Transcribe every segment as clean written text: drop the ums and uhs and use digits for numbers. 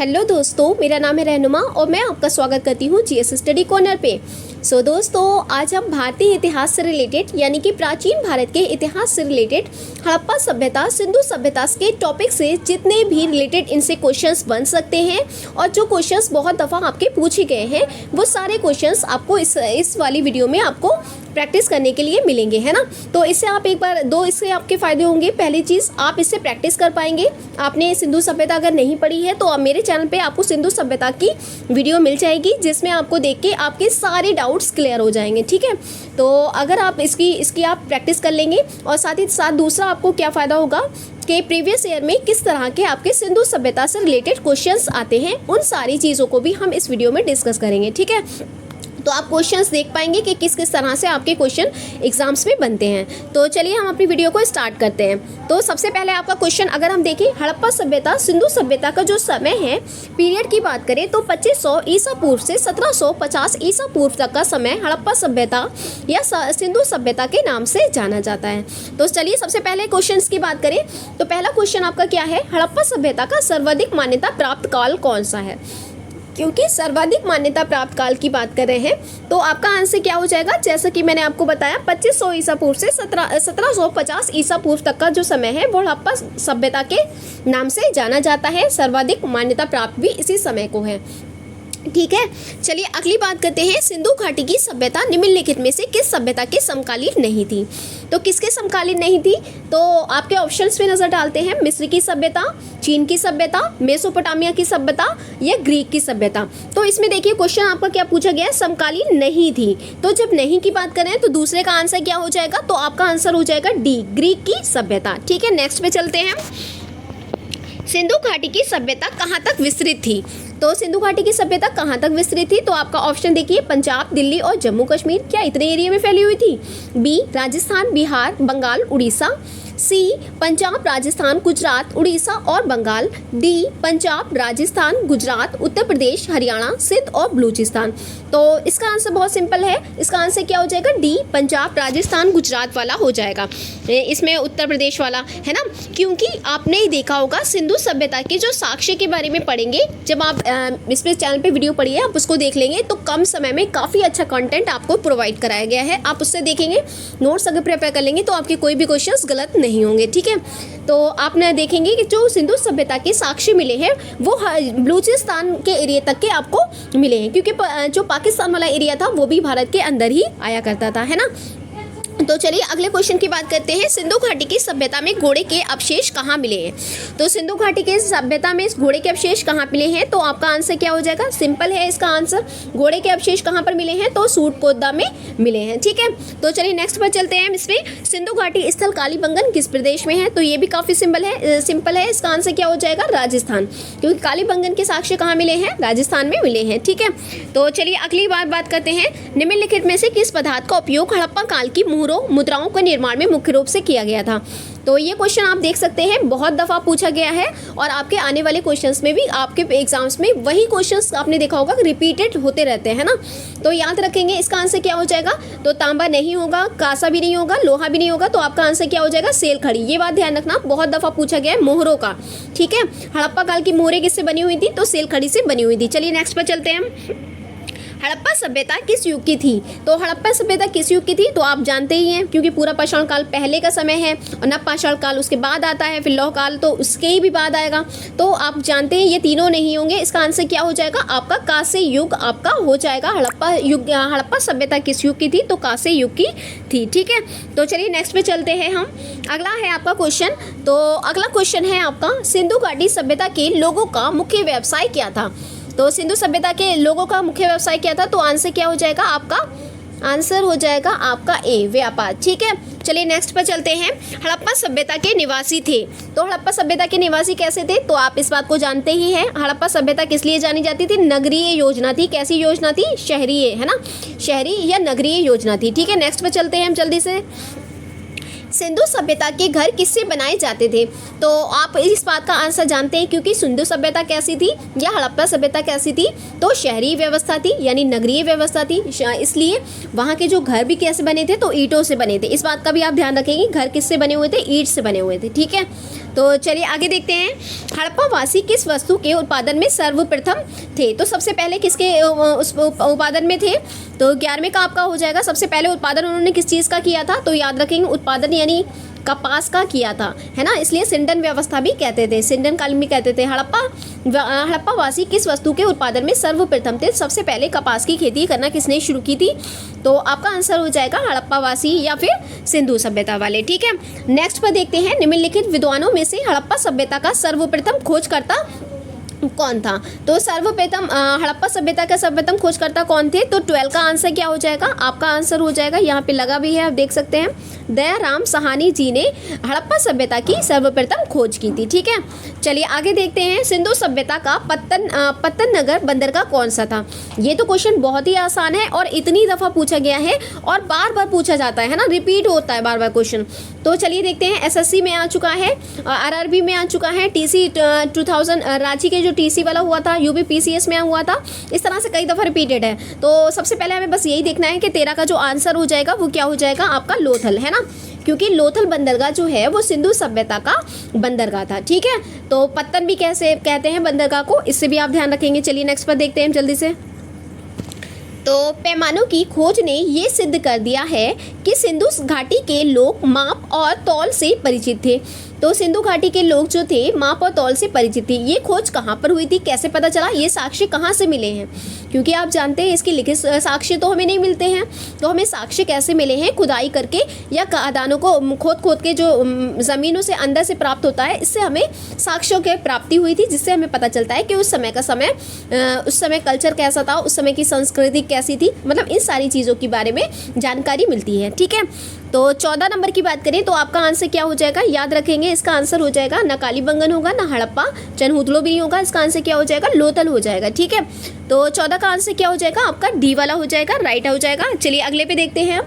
Hello दोस्तों, मेरा नाम है रहनुमा और मैं आपका स्वागत करती हूँ जीएस स्टडी कॉर्नर पे। दोस्तों, आज हम भारतीय इतिहास से रिलेटेड यानी कि प्राचीन भारत के इतिहास से रिलेटेड हड़प्पा सभ्यता, सिंधु सभ्यता के टॉपिक से जितने भी रिलेटेड इनसे क्वेश्चंस बन सकते हैं और जो क्वेश्चंस बहुत दफ़ा आपके पूछे गए हैं वो सारे क्वेश्चंस आपको इस वाली वीडियो में आपको प्रैक्टिस करने के लिए मिलेंगे, है ना। तो इससे आप एक बार इससे आपके फ़ायदे होंगे। पहली चीज़, आप इससे प्रैक्टिस कर पाएंगे। आपने सिंधु सभ्यता अगर नहीं पढ़ी है तो मेरे चैनल पे आपको सिंधु सभ्यता की वीडियो मिल जाएगी जिसमें आपको देख के आपके सारे डाउट्स क्लियर हो जाएंगे, ठीक है। तो अगर आप इसकी आप प्रैक्टिस कर लेंगे और साथ ही साथ दूसरा आपको क्या फ़ायदा होगा कि प्रीवियस ईयर में किस तरह के आपके सिंधु सभ्यता से रिलेटेड क्वेश्चंस आते हैं, उन सारी चीज़ों को भी हम इस वीडियो में डिस्कस करेंगे, ठीक है। तो आप क्वेश्चंस देख पाएंगे कि किस किस तरह से आपके क्वेश्चन एग्जाम्स में बनते हैं। तो चलिए हम अपनी वीडियो को स्टार्ट करते हैं। तो सबसे पहले आपका क्वेश्चन अगर हम देखें, हड़प्पा सभ्यता सिंधु सभ्यता का जो समय है, पीरियड की बात करें तो 2500 ईसा पूर्व से 1750 ईसा पूर्व तक का समय हड़प्पा सभ्यता या सिंधु सभ्यता के नाम से जाना जाता है। तो चलिए सबसे पहले क्वेश्चन की बात करें तो पहला क्वेश्चन आपका क्या है, हड़प्पा सभ्यता का सर्वाधिक मान्यता प्राप्त काल कौन सा है। क्योंकि सर्वाधिक मान्यता प्राप्त काल की बात कर रहे हैं तो आपका आंसर क्या हो जाएगा, जैसा कि मैंने आपको बताया 2500 ईसा पूर्व से 1750 ईसा पूर्व तक का जो समय है वो हड़प्पा सभ्यता के नाम से जाना जाता है। सर्वाधिक मान्यता प्राप्त भी इसी समय को है, ठीक है। चलिए अगली बात करते हैं, सिंधु घाटी की सभ्यता निम्नलिखित में से किस सभ्यता के समकालीन नहीं थी। तो किसके समकालीन नहीं थी, तो आपके ऑप्शंस पे नज़र डालते हैं। मिस्र की सभ्यता, चीन की सभ्यता, मेसोपोटामिया की सभ्यता या ग्रीक की सभ्यता। तो इसमें देखिए क्वेश्चन आपका क्या पूछा गया है, समकालीन नहीं थी। तो जब नहीं की बात करें तो दूसरे का आंसर क्या हो जाएगा, तो आपका आंसर हो जाएगा डी, ग्रीक की सभ्यता, ठीक है। नेक्स्ट पे चलते हैं, सिंधु घाटी की सभ्यता कहाँ तक विस्तृत थी। तो सिंधु घाटी की सभ्यता कहाँ तक विस्तृत थी, तो आपका ऑप्शन देखिए, पंजाब, दिल्ली और जम्मू कश्मीर, क्या इतने एरिया में फैली हुई थी। बी, राजस्थान, बिहार, बंगाल, उड़ीसा। सी, पंजाब, राजस्थान, गुजरात, उड़ीसा और बंगाल। डी, पंजाब, राजस्थान, गुजरात, उत्तर प्रदेश, हरियाणा, सिंध और बलूचिस्तान। तो इसका आंसर बहुत सिंपल है, इसका आंसर क्या हो जाएगा, डी, पंजाब, राजस्थान, गुजरात वाला हो जाएगा। इसमें उत्तर प्रदेश वाला है ना, क्योंकि आपने ही देखा होगा सिंधु सभ्यता के जो साक्ष्य के बारे में पढ़ेंगे, जब आप इस पे चैनल पे वीडियो पढ़िए, आप उसको देख लेंगे तो कम समय में काफ़ी अच्छा कंटेंट आपको प्रोवाइड कराया गया है। आप उससे देखेंगे, नोट्स अगर प्रिपेयर कर लेंगे तो आपके कोई भी क्वेश्चंस गलत नहीं होंगे, ठीक है। तो आपने देखेंगे कि जो सिंधु सभ्यता के साक्ष्य मिले हैं वो बलूचिस्तान के एरिया तक के आपको मिले हैं, क्योंकि जो पाकिस्तान वाला एरिया था वो भी भारत के अंदर ही आया करता था, है ना। तो चलिए अगले क्वेश्चन की बात करते हैं, सिंधु घाटी की सभ्यता में घोड़े के अवशेष कहाँ मिले हैं। तो सिंधु घाटी की सभ्यता में घोड़े के अवशेष कहाँ मिले हैं, तो आपका आंसर क्या हो जाएगा, सिंपल है इसका आंसर, घोड़े के अवशेष कहाँ पर मिले हैं, तो सूटकोदा में मिले हैं, ठीक है। तो चलिए नेक्स्ट पर चलते हैं, इसमें सिंधु घाटी स्थल कालीबंगन किस प्रदेश में है, तो ये भी काफ़ी सिंपल है, इसका आंसर क्या हो जाएगा, राजस्थान, क्योंकि कालीबंगन के साक्ष्य कहाँ मिले हैं, राजस्थान में मिले हैं, ठीक है। तो चलिए अगली बात करते हैं, निम्नलिखित में से किस पदार्थ का उपयोग हड़प्पा काल की मुद्राओं के निर्माण में मुख्य रूप से किया गया था। तो ये क्वेश्चन आप देख सकते हैं बहुत दफ़ा पूछा गया है और आपके आने वाले क्वेश्चंस में भी, आपके एग्जाम्स में वही क्वेश्चंस आपने देखा होगा रिपीटेड होते रहते हैं ना। तो याद रखेंगे इसका आंसर क्या हो जाएगा, तो तांबा नहीं होगा, कांसा भी नहीं होगा, लोहा भी नहीं होगा, तो आपका आंसर क्या हो जाएगा, सेल खड़ी। ये बात ध्यान रखना, बहुत दफ़ा पूछा गया है मोहरों का, ठीक है। हड़प्पा काल की मोहरें किससे बनी हुई थी, तो सेल खड़ी से बनी हुई थी। चलिए नेक्स्ट पर चलते हैं, हड़प्पा सभ्यता किस युग की थी। तो हड़प्पा सभ्यता किस युग की थी, तो आप जानते ही हैं, क्योंकि पूरा पाषाण काल पहले का समय है और नव पाषाण काल उसके बाद आता है, फिर लौह काल तो उसके ही भी बाद आएगा। तो आप जानते हैं ये तीनों नहीं होंगे, इसका आंसर क्या हो जाएगा, आपका कांस्य युग आपका हो जाएगा। हड़प्पा सभ्यता किस युग की थी, तो कांस्य युग की थी, ठीक है। तो चलिए नेक्स्ट पे चलते हैं हम, अगला है आपका क्वेश्चन। तो अगला क्वेश्चन है आपका, सिंधु घाटी सभ्यता के लोगों का मुख्य व्यवसाय क्या था। तो सिंधु सभ्यता के लोगों का मुख्य व्यवसाय क्या था, तो आंसर क्या हो जाएगा, आपका आंसर हो जाएगा आपका ए, व्यापार, ठीक है। चलिए नेक्स्ट पर चलते हैं, हड़प्पा सभ्यता के निवासी थे। तो हड़प्पा सभ्यता के निवासी कैसे थे, तो आप इस बात को जानते ही हैं। हड़प्पा सभ्यता किस लिए जानी जाती थी, नगरीय योजना थी। कैसी योजना थी, शहरीय, है ना, शहरी या नगरीय योजना थी, ठीक है। नेक्स्ट पर चलते हैं हम जल्दी से, सिंधु सभ्यता के घर किससे बनाए जाते थे? तो आप इस बात का आंसर जानते हैं, क्योंकि सिंधु सभ्यता कैसी थी या हड़प्पा सभ्यता कैसी थी? तो शहरी व्यवस्था थी, यानी नगरीय व्यवस्था थी, इसलिए वहाँ के जो घर भी कैसे बने थे? तो ईंटों से बने थे। इस बात का भी आप ध्यान रखेंगे, घर किससे बने हुए थे? ईंट से बने हुए थे। ठीक है, तो चलिए आगे देखते हैं। हड़प्पा वासी किस वस्तु के उत्पादन में सर्वप्रथम थे? तो सबसे पहले किसके उस उत्पादन में थे? तो 11वें का आपका हो जाएगा। सबसे पहले उत्पादन उन्होंने किस चीज़ का किया था? तो याद रखेंगे, उत्पादन यानी कपास का किया था, है ना, इसलिए सिंडन व्यवस्था भी कहते थे, सिंडन कालीन भी कहते थे। हड़प्पा वासी किस वस्तु के उत्पादन में सर्वप्रथम थे? सबसे पहले कपास की खेती करना किसने शुरू की थी? तो आपका आंसर हो जाएगा हड़प्पा वासी या फिर सिंधु सभ्यता वाले। ठीक है, नेक्स्ट पर देखते हैं, निम्नलिखित विद्वानों में से हड़प्पा सभ्यता का सर्वप्रथम खोजकर्ता कौन था? तो सर्वप्रथम हड़प्पा सभ्यता का सर्वप्रथम खोजकर्ता कौन थे? तो 12 का आंसर क्या हो जाएगा? आपका आंसर हो जाएगा, यहाँ पे लगा भी है, आप देख सकते हैं, दयाराम साहनी जी ने हड़प्पा सभ्यता की सर्वप्रथम खोज की थी। ठीक है, चलिए आगे देखते हैं। सिंधु सभ्यता का पत्तन नगर बंदरगाह कौन सा था? ये तो क्वेश्चन बहुत ही आसान है और इतनी दफ़ा पूछा गया है और बार बार पूछा जाता है ना, रिपीट होता है बार बार क्वेश्चन। तो चलिए देखते हैं, SSC में आ चुका है, RRB में आ चुका है, TC 2000 रांची के जो TC वाला हुआ था, UP PCS में हुआ था, इस तरह से कई दफ़ा रिपीटेड है। तो सबसे पहले हमें बस यही देखना है कि 13 का जो आंसर हो जाएगा वो क्या हो जाएगा? आपका लोथल, है ना, क्योंकि लोथल बंदरगाह जो है वो सिंधु सभ्यता का बंदरगाह था। ठीक है, तो पत्तन भी कैसे कहते हैं बंदरगाह को, इससे भी आप ध्यान रखेंगे। चलिए नेक्स्ट पर देखते हैं जल्दी से। तो पैमानों की खोज ने ये सिद्ध कर दिया है कि सिंधु घाटी के लोग माप और तौल से परिचित थे। तो सिंधु घाटी के लोग जो थे माप और तौल से परिचित थे। ये खोज कहाँ पर हुई थी, कैसे पता चला, ये साक्ष्य कहाँ से मिले हैं? क्योंकि आप जानते हैं इसके लिखित साक्ष्य तो हमें नहीं मिलते हैं, तो हमें साक्ष्य कैसे मिले हैं? खुदाई करके या खदानों को खोद के जो ज़मीनों से अंदर से प्राप्त होता है, इससे हमें साक्ष्यों की प्राप्ति हुई थी, जिससे हमें पता चलता है कि उस समय कल्चर कैसा था, उस समय की संस्कृति कैसी थी, मतलब इन सारी चीज़ों के बारे में जानकारी मिलती है। ठीक है, तो 14 नंबर की बात करें तो आपका आंसर क्या हो जाएगा? याद रखेंगे, इसका आंसर हो जाएगा ना कालीबंगन होगा, ना हड़प्पा, चनहुतलो भी नहीं होगा, इसका आंसर क्या हो जाएगा? लोथल हो जाएगा। ठीक है, तो 14 का आंसर क्या हो जाएगा? आपका डी वाला हो जाएगा, राइट हो जाएगा। चलिए अगले पे देखते हैं।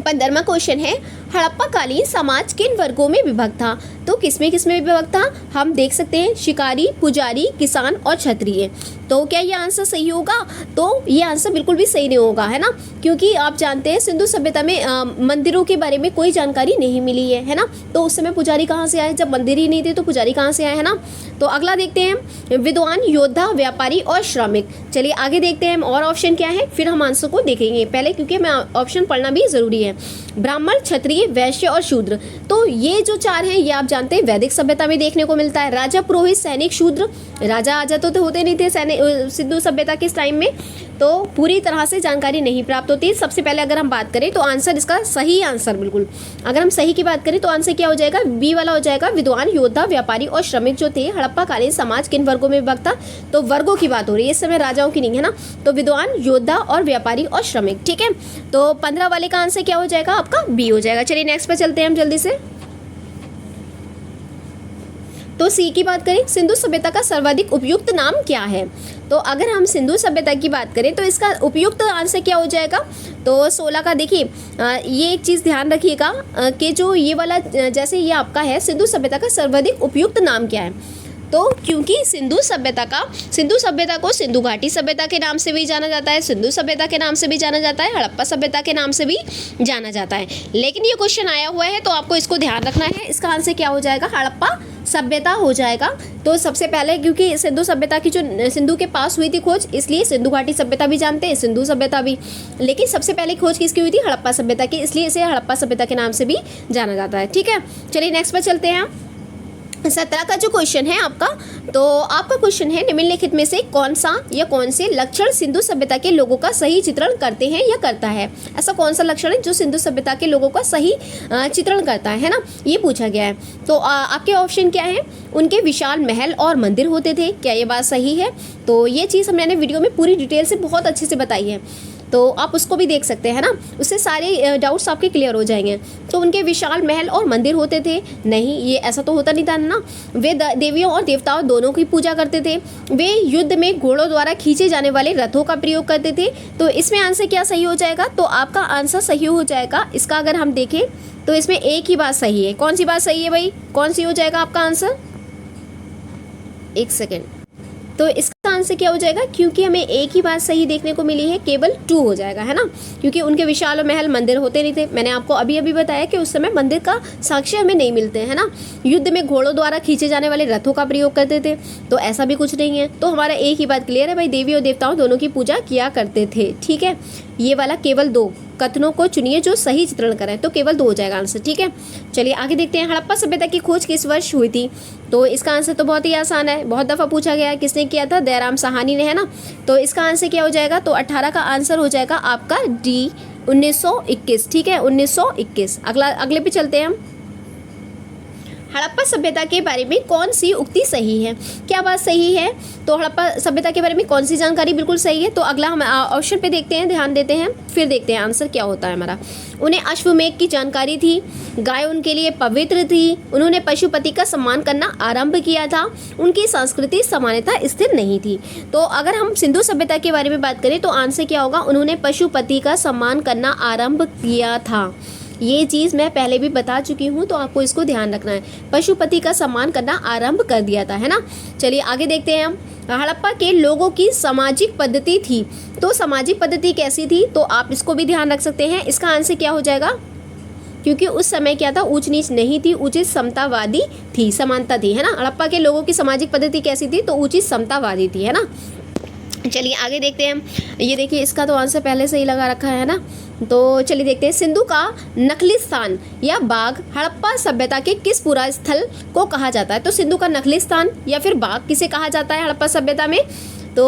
15वां क्वेश्चन है, हड़प्पा कालीन समाज किन वर्गों में विभक्त था? तो किसमें विभक्त था? हम देख सकते हैं, शिकारी, पुजारी, किसान और क्षत्रिय। तो क्या ये आंसर सही होगा? तो ये आंसर बिल्कुल भी सही नहीं होगा, है ना, क्योंकि आप जानते हैं सिंधु सभ्यता में मंदिरों के बारे में कोई जानकारी नहीं मिली है ना, तो उस समय पुजारी कहाँ से आए? जब मंदिर ही नहीं थे तो पुजारी कहाँ से आए, है ना। तो अगला देखते हैं, विद्वान, योद्धा, व्यापारी और श्रमिक। चलिए आगे देखते हैं और ऑप्शन क्या है, फिर हम आंसर को देखेंगे पहले, क्योंकि हमें ऑप्शन पढ़ना भी ज़रूरी है। ब्राह्मण, क्षत्रिय, वैश्य और शूद्र। तो ये जो 4 हैं ये आप जानते हैं वैदिक सभ्यता में देखने को मिलता है। राजा, पुरोहित, सैनिक, शूद्र। राजा आजा तो होते नहीं थे सिंधु सभ्यता के टाइम में, तो पूरी तरह से जानकारी नहीं प्राप्त होती। सबसे पहले अगर हम बात करें तो आंसर, इसका सही आंसर बिल्कुल, अगर हम सही की बात करें तो आंसर क्या हो जाएगा? बी वाला हो जाएगा, विद्वान, योद्धा, व्यापारी और श्रमिक जो थे। हड़प्पा कालीन समाज किन वर्गों में विभक्त था? तो वर्गों की बात हो रही है, इस समय राजाओं की नहीं, है ना। तो विद्वान, योद्धा और व्यापारी और श्रमिक। ठीक है, तो 15 वाले का आंसर क्या हो जाएगा? आपका बी हो जाएगा। चलिए नेक्स्ट पर चलते हैं हम जल्दी से। तो सी की बात करें, सिंधु सभ्यता का सर्वाधिक उपयुक्त नाम क्या है? तो अगर हम सिंधु सभ्यता की बात करें तो इसका उपयुक्त आंसर क्या हो जाएगा? तो 16 का देखिए, ये एक चीज़ ध्यान रखिएगा कि जो ये वाला, जैसे ये आपका है, सिंधु सभ्यता का सर्वाधिक उपयुक्त नाम क्या है? तो क्योंकि सिंधु सभ्यता को सिंधु घाटी सभ्यता के नाम से भी जाना जाता है, सिंधु सभ्यता के नाम से भी जाना जाता है, हड़प्पा सभ्यता के नाम से भी जाना जाता है। लेकिन ये क्वेश्चन आया हुआ है तो आपको इसको ध्यान रखना है। इसका आंसर क्या हो जाएगा? हड़प्पा सभ्यता हो जाएगा। तो सबसे पहले क्योंकि सिंधु सभ्यता की जो सिंधु के पास हुई थी खोज, इसलिए सिंधु घाटी सभ्यता भी जानते हैं, सिंधु सभ्यता भी। लेकिन सबसे पहले खोज किसकी हुई थी? हड़प्पा सभ्यता की, इसलिए इसे हड़प्पा सभ्यता के नाम से भी जाना जाता है। ठीक है, चलिए नेक्स्ट पर चलते हैं। 17 का जो क्वेश्चन है आपका, तो आपका क्वेश्चन है, निम्नलिखित में से कौन सा या कौन से लक्षण सिंधु सभ्यता के लोगों का सही चित्रण करते हैं या करता है? ऐसा कौन सा लक्षण है जो सिंधु सभ्यता के लोगों का सही चित्रण करता है ना, ये पूछा गया है। तो आपके ऑप्शन क्या है? उनके विशाल महल और मंदिर होते थे, क्या ये बात सही है? तो ये चीज़ मैंने वीडियो में पूरी डिटेल से बहुत अच्छे से बताई है। तो आप उसको भी देख सकते हैं ना, उससे सारे डाउट्स आपके क्लियर हो जाएंगे। तो उनके विशाल महल और मंदिर होते थे? नहीं, ये ऐसा तो होता नहीं था ना। वे देवियों और देवताओं दोनों की पूजा करते थे। वे युद्ध में घोड़ों द्वारा खींचे जाने वाले रथों का प्रयोग करते थे। तो इसमें आंसर क्या सही हो जाएगा? तो आपका आंसर सही हो जाएगा इसका, अगर हम देखें तो इसमें एक ही बात सही है। कौन सी बात सही है भाई? कौन सी हो जाएगा आपका आंसर? एक सेकेंड। तो इसका आंसर क्या हो जाएगा? क्योंकि हमें एक ही बात सही देखने को मिली है, केवल 2 हो जाएगा, है ना। क्योंकि उनके विशाल महल मंदिर होते नहीं थे। मैंने आपको अभी अभी बताया कि उस समय मंदिर का साक्ष्य हमें नहीं मिलते, है ना। युद्ध में घोड़ों द्वारा खींचे जाने वाले रथों का प्रयोग करते थे, तो ऐसा भी कुछ नहीं है। तो हमारा एक ही बात क्लियर है भाई, देवी और देवताओं दोनों की पूजा किया करते थे। ठीक है, ये वाला केवल 2 कथनों को चुनिए जो सही चित्रण करें, तो केवल 2 हो जाएगा आंसर। ठीक है, चलिए आगे देखते हैं। हड़प्पा सभ्यता की खोज किस वर्ष हुई थी? तो इसका आंसर तो बहुत ही आसान है, बहुत दफ़ा पूछा गया है। किसने किया था? दयाराम साहनी ने, है ना। तो इसका आंसर क्या हो जाएगा? तो 18 का आंसर हो जाएगा आपका डी, 1921। ठीक है, 1921। अगले पे चलते हैं हम। हड़प्पा सभ्यता के बारे में कौन सी उक्ति सही है? क्या बात सही है? तो हड़प्पा सभ्यता के बारे में कौन सी जानकारी बिल्कुल सही है? तो अगला हम ऑप्शन पे देखते हैं, ध्यान देते हैं, फिर देखते हैं आंसर क्या होता है हमारा। उन्हें अश्वमेध की जानकारी थी, गाय उनके लिए पवित्र थी, उन्होंने पशुपति का सम्मान करना आरंभ किया था, उनकी संस्कृति सामान्यता स्थिर नहीं थी। तो अगर हम सिंधु सभ्यता के बारे में बात करें तो आंसर क्या होगा? उन्होंने पशुपति का सम्मान करना आरंभ किया था। ये चीज़ मैं पहले भी बता चुकी हूँ, तो आपको इसको ध्यान रखना है। पशुपति का सम्मान करना आरंभ कर दिया था, है ना। चलिए आगे देखते हैं हम। हड़प्पा के लोगों की सामाजिक पद्धति थी, तो सामाजिक पद्धति कैसी थी? तो आप इसको भी ध्यान रख सकते हैं। इसका आंसर क्या हो जाएगा? क्योंकि उस समय क्या था? ऊंच नीच नहीं थी, उचित समतावादी थी, समानता थी, है ना। हड़प्पा के लोगों की सामाजिक पद्धति कैसी थी? तो उचित समतावादी थी, है ना। चलिए आगे देखते हैं। ये देखिए, इसका तो आंसर पहले से ही लगा रखा है ना। तो चलिए देखते हैं। सिंधु का नकली स्थान या बाग हड़प्पा सभ्यता के किस पुरा स्थल को कहा जाता है? तो सिंधु का नकली स्थान या फिर बाग किसे कहा जाता है हड़प्पा सभ्यता में? तो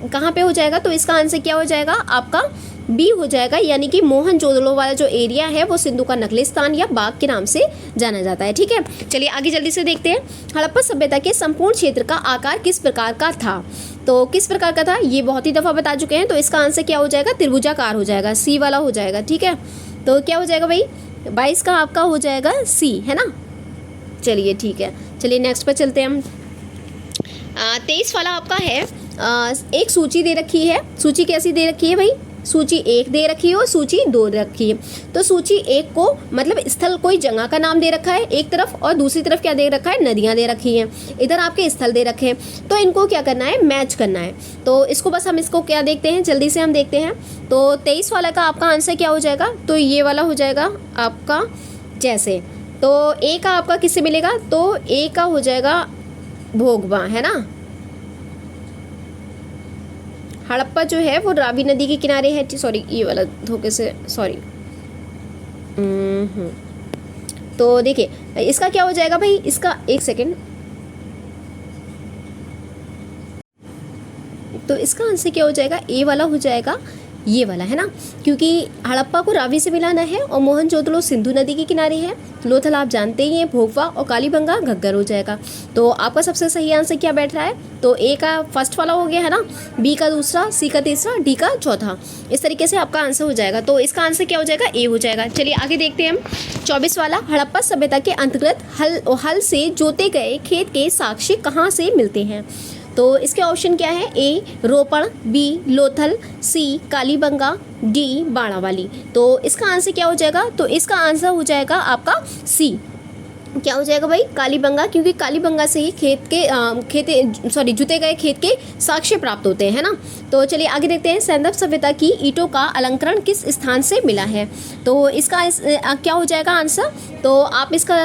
कहाँ पे हो जाएगा? तो इसका आंसर क्या हो जाएगा? आपका बी हो जाएगा, यानी कि मोहनजोदड़ो वाला जो एरिया है वो सिंधु का नकली स्थान या बाग के नाम से जाना जाता है। ठीक है, चलिए आगे जल्दी से देखते हैं। हड़प्पा सभ्यता के संपूर्ण क्षेत्र का आकार किस प्रकार का था? तो किस प्रकार का था ये बहुत ही दफ़ा बता चुके हैं। तो इसका आंसर क्या हो जाएगा? त्रिभुजाकार हो जाएगा, सी वाला हो जाएगा। ठीक है, तो क्या हो जाएगा भाई? 22 का आपका हो जाएगा सी, है ना। चलिए ठीक है, चलिए नेक्स्ट पर चलते हैं हम। 23 वाला आपका है, एक सूची दे रखी है। सूची कैसी दे रखी है भाई? सूची 1 दे रखी है और सूची 2 दे रखी है। तो सूची 1 को मतलब स्थल, कोई जगह का नाम दे रखा है एक तरफ, और दूसरी तरफ क्या दे रखा है? नदियाँ दे रखी हैं। इधर आपके स्थल दे रखे हैं। तो इनको क्या करना है? मैच करना है। तो इसको बस हम इसको क्या देखते हैं, जल्दी से हम देखते हैं। तो 23 वाला का आपका आंसर क्या हो जाएगा? तो ये वाला हो जाएगा आपका जैसे। तो ए का आपका किससे मिलेगा? तो ए का हो जाएगा भोगवा, है ना। हड़प्पा जो है वो रावी नदी के किनारे है। सॉरी, ये वाला धोखे से, सॉरी। तो देखिए इसका क्या हो जाएगा भाई? इसका एक सेकेंड। तो इसका आंसर क्या हो जाएगा? ए वाला हो जाएगा, ये वाला, है ना। क्योंकि हड़प्पा को रावी से मिलाना है और मोहनजोदड़ो सिंधु नदी के किनारे है। लोथल आप जानते ही हैं, भोगवा और कालीबंगा घग्गर हो जाएगा। तो आपका सबसे सही आंसर क्या बैठ रहा है? तो ए का फर्स्ट वाला हो गया, है ना, बी का दूसरा, सी का तीसरा, डी का चौथा। इस तरीके से आपका आंसर हो जाएगा। तो इसका आंसर क्या हो जाएगा? ए हो जाएगा। चलिए आगे देखते हैं हम। 24 वाला, हड़प्पा सभ्यता के अंतर्गत हल से जोते गए खेत के साक्ष्य कहाँ से मिलते हैं? तो इसके ऑप्शन क्या है? ए रोपण, बी लोथल, सी कालीबंगा, डी बाड़ावाली। तो इसका आंसर क्या हो जाएगा? तो इसका आंसर हो जाएगा आपका सी। क्या हो जाएगा भाई? कालीबंगा, क्योंकि कालीबंगा से ही जुते गए खेत के साक्ष्य प्राप्त होते हैं, है ना। तो चलिए आगे देखते हैं। सैंधव सभ्यता की ईंटों का अलंकरण किस स्थान से मिला है? तो इसका क्या हो जाएगा आंसर? तो आप इसका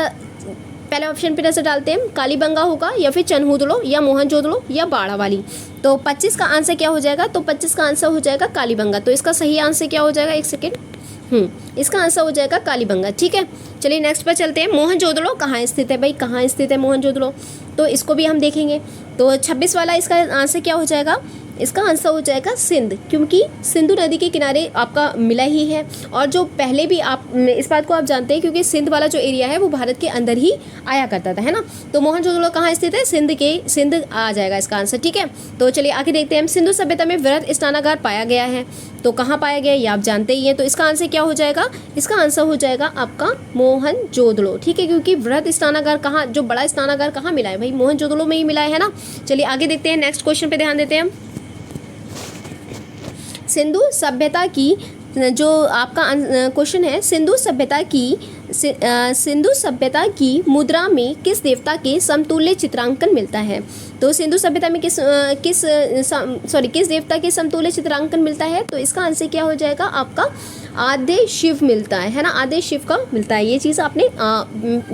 पहले ऑप्शन पे नजर डालते हैं। कालीबंगा होगा, या फिर चनहुदड़ो, या मोहनजोदड़ो, या बाड़ावाली। तो 25 का आंसर क्या हो जाएगा? तो 25 का आंसर हो जाएगा कालीबंगा। तो इसका सही आंसर क्या हो जाएगा? एक सेकेंड। इसका आंसर हो जाएगा कालीबंगा। ठीक है, चलिए नेक्स्ट पर चलते हैं। मोहनजोदड़ो कहाँ स्थित है भाई? कहाँ स्थित है मोहनजोदड़ो? तो इसको भी हम देखेंगे। तो 26 वाला इसका आंसर क्या हो जाएगा? इसका आंसर हो जाएगा सिंध, क्योंकि सिंधु नदी के किनारे आपका मिला ही है। और जो पहले भी आप इस बात को आप जानते हैं, क्योंकि सिंध वाला जो एरिया है वो भारत के अंदर ही आया करता था, है ना। तो मोहनजोदड़ो कहाँ स्थित है? सिंध आ जाएगा इसका आंसर, ठीक है। तो चलिए आगे देखते हैं हम। सिंधु सभ्यता में वृहद स्नानागार पाया गया है, तो कहाँ पाया गया ये आप जानते ही हैं। तो इसका आंसर क्या हो जाएगा? इसका आंसर हो जाएगा आपका मोहनजोदड़ो, ठीक है, क्योंकि वृहद स्नानागार कहाँ, जो बड़ा स्नानागार कहाँ मिला है भाई? मोहनजोदड़ो में ही मिला है ना। चलिए आगे देखते हैं, नेक्स्ट क्वेश्चन पे ध्यान देते हैं हम। सिंधु सभ्यता की जो आपका क्वेश्चन है, सिंधु सभ्यता की मुद्रा में किस देवता के समतुल्य चित्रांकन मिलता है? तो सिंधु सभ्यता में किस देवता के समतुल्य चित्रांकन मिलता है? तो इसका आंसर क्या हो जाएगा आपका? आद्य शिव मिलता है ना, आद्य शिव का मिलता है। ये चीज़ आपने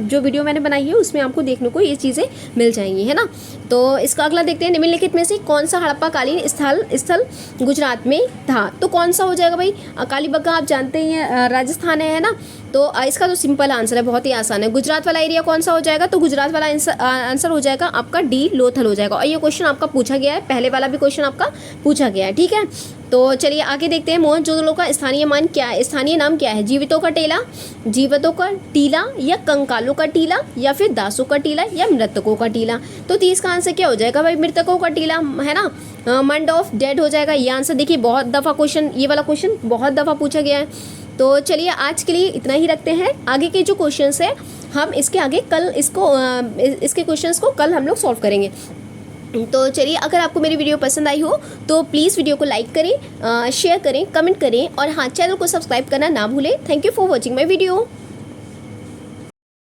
जो वीडियो मैंने बनाई है उसमें आपको देखने को ये चीज़ें मिल जाएंगी, है ना। तो इसका अगला देखते हैं, निम्नलिखित में से कौन सा हड़प्पाकालीन स्थल गुजरात में था? तो कौन सा हो जाएगा भाई? कालीबंगा आप जानते ही हैं राजस्थान है ना। तो इसका तो सिंपल आंसर है, बहुत ही आसान है। गुजरात वाला एरिया कौन सा हो जाएगा? तो गुजरात वाला आंसर हो जाएगा आपका डी, लोथल हो जाएगा। और ये क्वेश्चन आपका पूछा गया है, पहले वाला भी क्वेश्चन आपका पूछा गया है, ठीक है। तो चलिए आगे देखते हैं, मोहनजोदड़ो का स्थानीय नाम क्या है? जीवितों का टीला या कंकालों का टीला या फिर दासों का टीला या मृतकों का टीला? तो 30 का आंसर क्या हो जाएगा भाई? मृतकों का टीला, है ना। मंड ऑफ डेड हो जाएगा ये आंसर। देखिए बहुत दफ़ा क्वेश्चन, ये वाला क्वेश्चन बहुत दफ़ा पूछा गया है। तो चलिए आज के लिए इतना ही रखते हैं। आगे के जो क्वेश्चंस है हम इसके आगे कल इसके क्वेश्चंस को कल हम लोग सॉल्व करेंगे। तो चलिए, अगर आपको मेरी वीडियो पसंद आई हो तो प्लीज़ वीडियो को लाइक करें, शेयर करें, कमेंट करें और हाँ, चैनल को सब्सक्राइब करना ना भूलें। Thank you for watching my video.